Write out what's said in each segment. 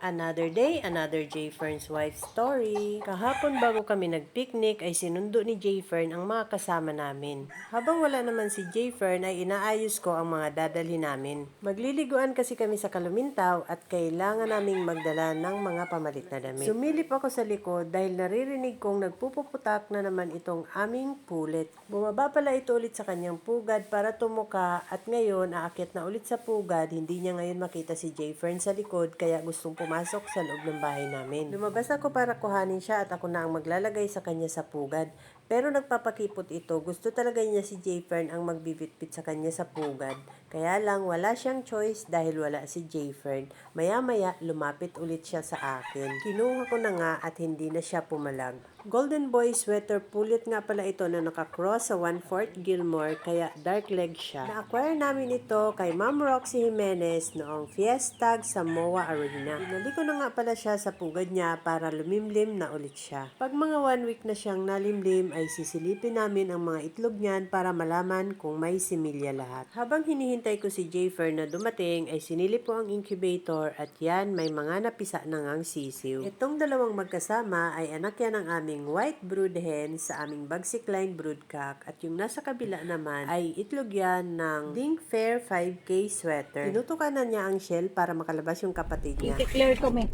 Another day, another J. Fern's wife story. Kahapon bago kami nag-picnic ay sinundo ni J. Fern ang mga kasama namin. Habang wala naman si J. Fern ay inaayos ko ang mga dadalhin namin. Magliliguan kasi kami sa Kalumintaw at kailangan naming magdala ng mga pamalit na damit. Sumilip ako sa likod dahil naririnig kong nagpupuputak na naman itong aming pulit. Bumaba pala ito ulit sa kanyang pugad para tumuka at ngayon aakyat na ulit sa pugad. Hindi niya ngayon makita si J. Fern sa likod kaya gustong pumasok sa loob ng bahay namin. Lumabas ako para kuhanin siya at ako na ang maglalagay sa kanya sa pugad. Pero nagpapakipot ito, gusto talaga niya si J. Fern ang magbibitbit sa kanya sa pugad. Kaya lang wala siyang choice dahil wala si J. Fern. Maya-maya lumapit ulit siya sa akin. Kinuha ko na nga at hindi na siya pumalag. Golden Boy sweater pulit nga pala ito na nakakross sa 1/4 Gilmore kaya dark leg siya. Na-acquire namin ito kay Ma'am Roxy Jimenez noong Fiestag sa MOA Arena. Dinali ko na nga pala siya sa pugad niya para lumimlim na ulit siya. Pag mga 1 week na siyang nalimlim ay sisilipin namin ang mga itlog niyan para malaman kung may similya lahat. Habang hinihintay ko si J. Fern na dumating ay sinilip ko ang incubator at yan may mga napisa na ngang sisiw. Itong dalawang magkasama ay anak yan ng aming white brood hen sa aming Bagsik Line broodcock at yung nasa kabila naman ay itlog yan ng Dink Fair 5K sweater. Tinutukan na niya ang shell para makalabas yung kapatid niya. I-declare kami.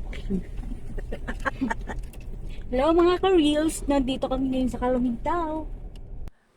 Hello mga ka-reels, nandito kami ngayon sa Kalumintaw.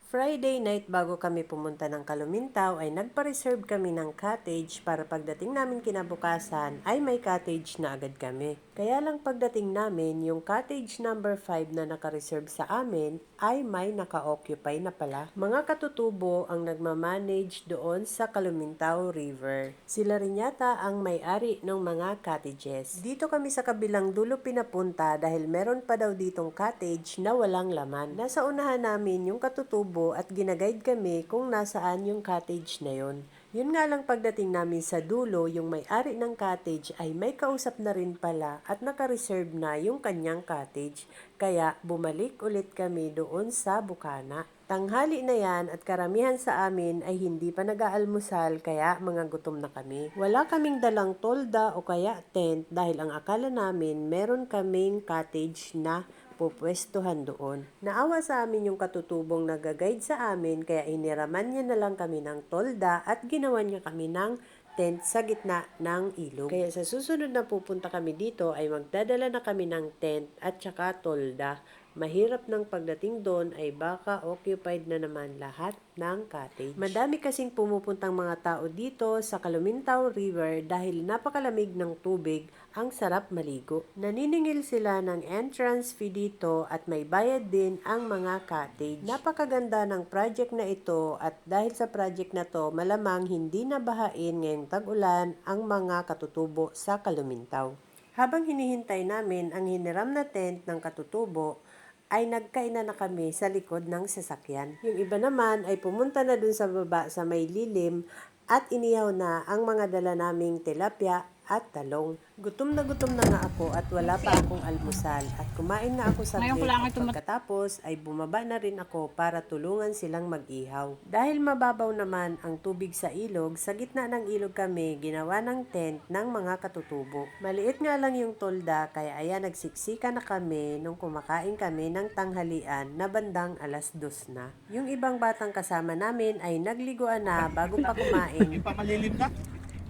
Friday night bago kami pumunta ng Kalumintaw ay nagpa-reserve kami ng cottage para pagdating namin kinabukasan ay may cottage na agad kami. Kaya lang pagdating namin, yung cottage number 5 na naka-reserve sa amin ay may naka-occupy na pala. Mga katutubo ang nagmamanage doon sa Kalumintaw River. Sila rin yata ang may-ari ng mga cottages. Dito kami sa kabilang dulo pinapunta dahil meron pa daw ditong cottage na walang laman. Nasa unahan namin yung katutubo at ginaguide kami kung nasaan yung cottage na yon. Yun nga lang pagdating namin sa dulo, yung may-ari ng cottage ay may kausap na rin pala at naka-reserve na yung kanyang cottage. Kaya bumalik ulit kami doon sa Bukana. Tanghali na yan at karamihan sa amin ay hindi pa nag-aalmusal kaya mga gutom na kami. Wala kaming dalang tolda o kaya tent dahil ang akala namin meron kaming cottage na pupwestuhan doon. Naawa sa amin yung katutubong nag-guide sa amin kaya iniraman niya na lang kami ng tolda at ginawa niya kami ng tent sa gitna ng ilog. Kaya sa susunod na pupunta kami dito ay magdadala na kami ng tent at saka tolda. Mahirap ng pagdating doon ay baka occupied na naman lahat ng cottage. Madami kasing pumupuntang mga tao dito sa Kalumintaw River dahil napakalamig ng tubig, ang sarap maligo. Naniningil sila ng entrance fee dito at may bayad din ang mga cottage. Napakaganda ng project na ito at dahil sa project na to malamang hindi na bahain ngayong tag-ulan ang mga katutubo sa Kalumintaw. Habang hinihintay namin ang hiniram na tent ng katutubo, ay nagkainan na kami sa likod ng sasakyan. Yung iba naman ay pumunta na dun sa baba sa may lilim at inihaw na ang mga dala naming tilapia at talong. Gutom na nga ako at wala pa akong almusal at kumain na ako sa Ngayon ko lang ito pagkatapos ay bumaba na rin ako para tulungan silang mag-ihaw. Dahil mababaw naman ang tubig sa ilog, sa gitna ng ilog kami ginawa ng tent ng mga katutubo. Maliit nga lang yung tolda kaya ayan nagsiksika na kami nung kumakain kami ng tanghalian na bandang 2:00 na. Yung ibang batang kasama namin ay nagliguan na bago pa kumain. Hindi pa malilim na.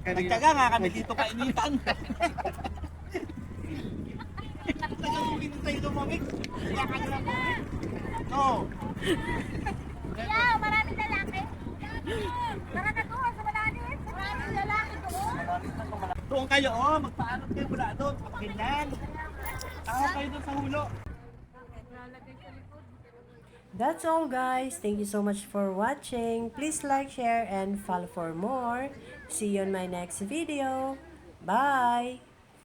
Nagtyaga nga kami dito kainitan. Nagagawin na tayo lumamig. Kaya ka na lang lumamig. No. Yeah, maraming lalaki. Tara na doon sa malalim. Maraming lalaki doon. Doon kayo, oh. Magpaanot kayo mula doon. Ganyan. Ako kayo doon sa hulo. That's all guys. Thank you so much for watching. Please like, share, and follow for more. See you on my next video. Bye!